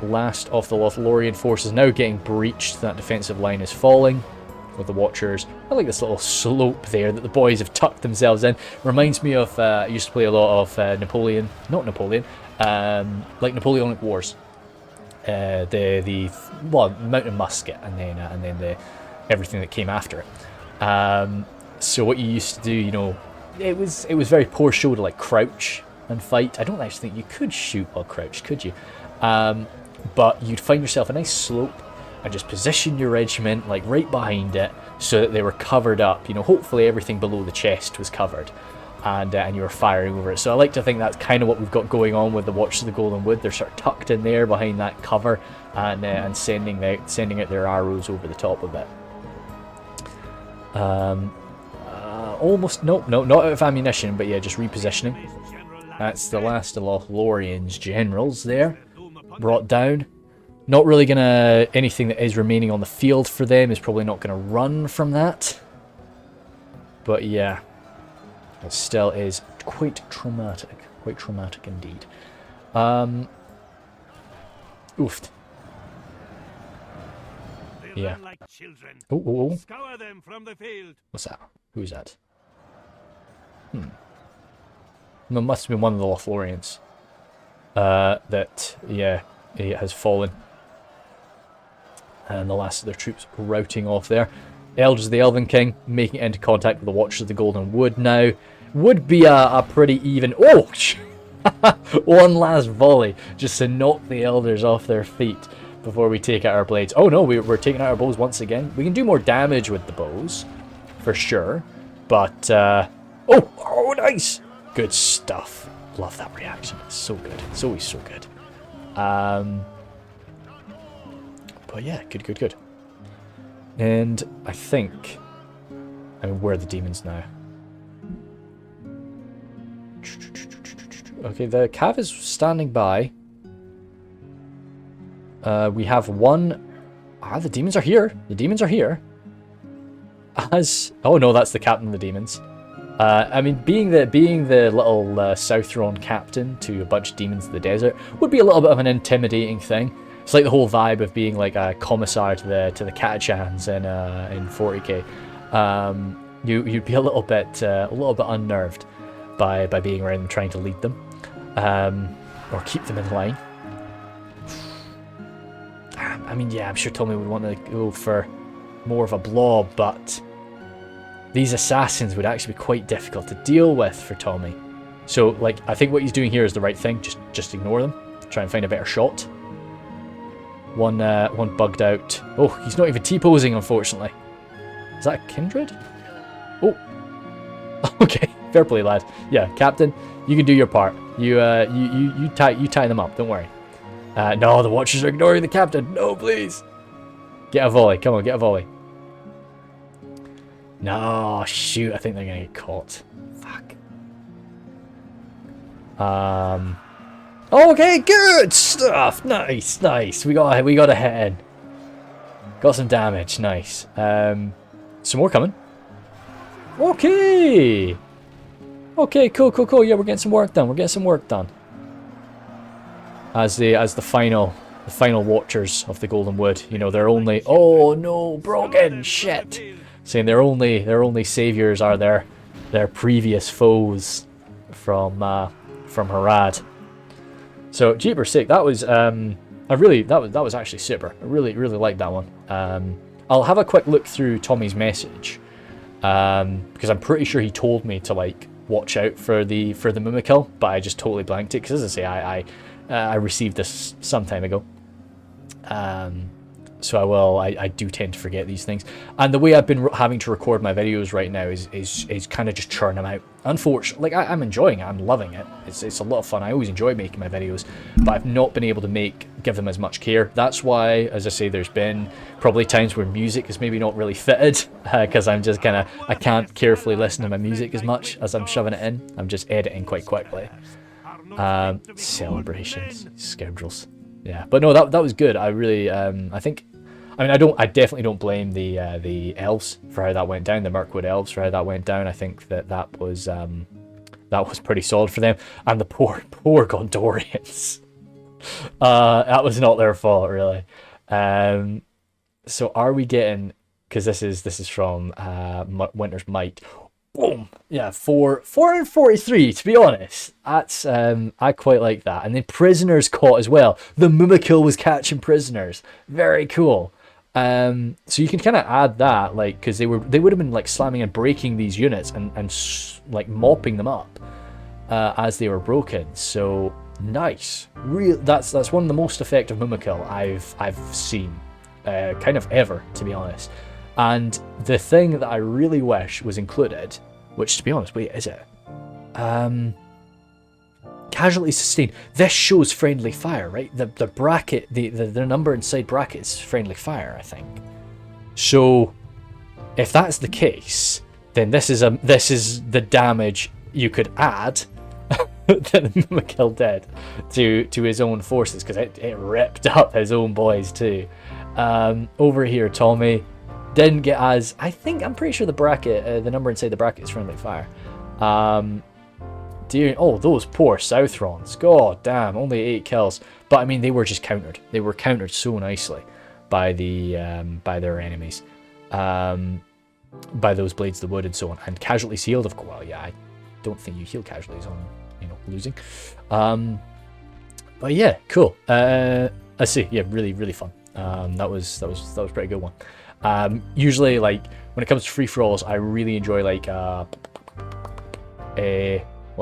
last of the Lothlorien forces now getting breached. That defensive line is falling with the Watchers. I like this little slope there that the boys have tucked themselves in. Reminds me of, I used to play a lot of like Napoleonic Wars. The Mountain Musket, and then the everything that came after it. So what you used to do, you know, it was very poor show to like crouch and fight. I don't actually think you could shoot while crouched, could you? But you'd find yourself a nice slope and just position your regiment like right behind it so that they were covered up. You know, hopefully everything below the chest was covered, and you were firing over it. So I like to think that's kind of what we've got going on with the Watch of the Golden Wood. They're sort of tucked in there behind that cover and sending out their arrows over the top of it. Almost not out of ammunition, but yeah, just repositioning. That's the last of Lothlorien's generals there, brought down. Not really gonna, anything that is remaining on the field for them is probably not gonna run from that. But yeah, it still is quite traumatic indeed. Oofed. Yeah. Oh. What's that? Who's that? It must have been one of the Lothlorians. That, yeah, it has fallen. And the last of their troops routing off there. Elders, the Elven King, making it into contact with the Watchers of the Golden Wood now. Would be a pretty even... Oh! One last volley, just to knock the Elders off their feet before we take out our blades. Oh no, we're taking out our bows once again. We can do more damage with the bows, for sure. But, oh, nice! Good stuff. Love that reaction. It's so good. It's always so good. But yeah, good. And I think... I mean, where are the demons now? Okay, the Cav is standing by. We have one... the demons are here. The demons are here. Oh no, that's the captain of the demons. I mean, being the little Southron captain to a bunch of demons in the desert would be a little bit of an intimidating thing. It's like the whole vibe of being like a commissar to the Catachans in 40k. You'd be a little bit unnerved by being around them, trying to lead them, or keep them in line. I mean, yeah, I'm sure Tommy would want to go for more of a blob, but these assassins would actually be quite difficult to deal with for Tommy. So, like, I think what he's doing here is the right thing. Just ignore them. Try and find a better shot. One bugged out. Oh, he's not even T-posing, unfortunately. Is that a kindred? Oh. Okay, fair play, lad. Yeah, Captain, you can do your part. You tie them up. Don't worry. No, the Watchers are ignoring the Captain. No, please. Get a volley. Come on, get a volley. No, shoot. I think they're gonna get caught. Fuck. Okay, good stuff. Nice. We got a hit in. Got some damage. Nice. Some more coming. Okay. Okay, cool. Yeah, we're getting some work done. As the final Watchers of the Golden Wood, you know, they're only... Oh no, broken shit. Saying their only saviors are their previous foes from Harad. So jeepers sake, that was that was actually super. I really liked that one. I'll have a quick look through Tommy's message because I'm pretty sure he told me to like watch out for the Mumakil, but I just totally blanked it because, as I say, I received this some time ago. So I do tend to forget these things, and the way I've been having to record my videos right now is kind of just churn them out. Unfortunately, like I'm enjoying it, I'm loving it. It's a lot of fun. I always enjoy making my videos, but I've not been able to give them as much care. That's why, as I say, there's been probably times where music is maybe not really fitted, because I'm just I can't carefully listen to my music as much as I'm shoving it in. I'm just editing quite quickly. Celebrations, scoundrels. Yeah, but no, that was good. I really, I definitely don't blame the Elves for how that went down, the Mirkwood Elves for how that went down. I think that was pretty solid for them, and the poor Gondorians. That was not their fault, really. So are we getting? Because this is from Winter's Might. Boom! Yeah, 443. To be honest, that's I quite like that. And then prisoners caught as well. The Mumakil was catching prisoners. Very cool. So you can kind of add that, like, because they would have been like slamming and breaking these units and like mopping them up as they were broken. So nice. That's one of the most effective Mumakil I've seen, kind of ever, to be honest. And the thing that I really wish was included, which, to be honest, wait, is it? Casualty sustained. This shows friendly fire, right? The bracket, the number inside bracket is friendly fire, I think. So, if that's the case, then this is the damage you could add that Mumakil did to his own forces, because it ripped up his own boys too. Over here, Tommy didn't get as, I'm pretty sure the bracket, the number inside the bracket is friendly fire. Those poor Southrons. God damn, only 8 kills. But I mean, they were just countered. They were countered so nicely by their enemies, by those Blades of the Wood and so on. And casualties healed, of course. Well, yeah, I don't think you heal casualties on losing. But yeah, cool. I see. Yeah, really, really fun. That was a pretty good one. Usually, like, when it comes to free for alls, I really enjoy like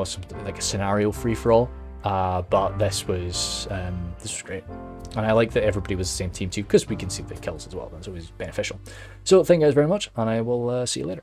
something like a scenario free for all. But this was great, and I like that everybody was the same team too, because we can see the kills as well. That's always beneficial. So thank you guys very much, and I will see you later.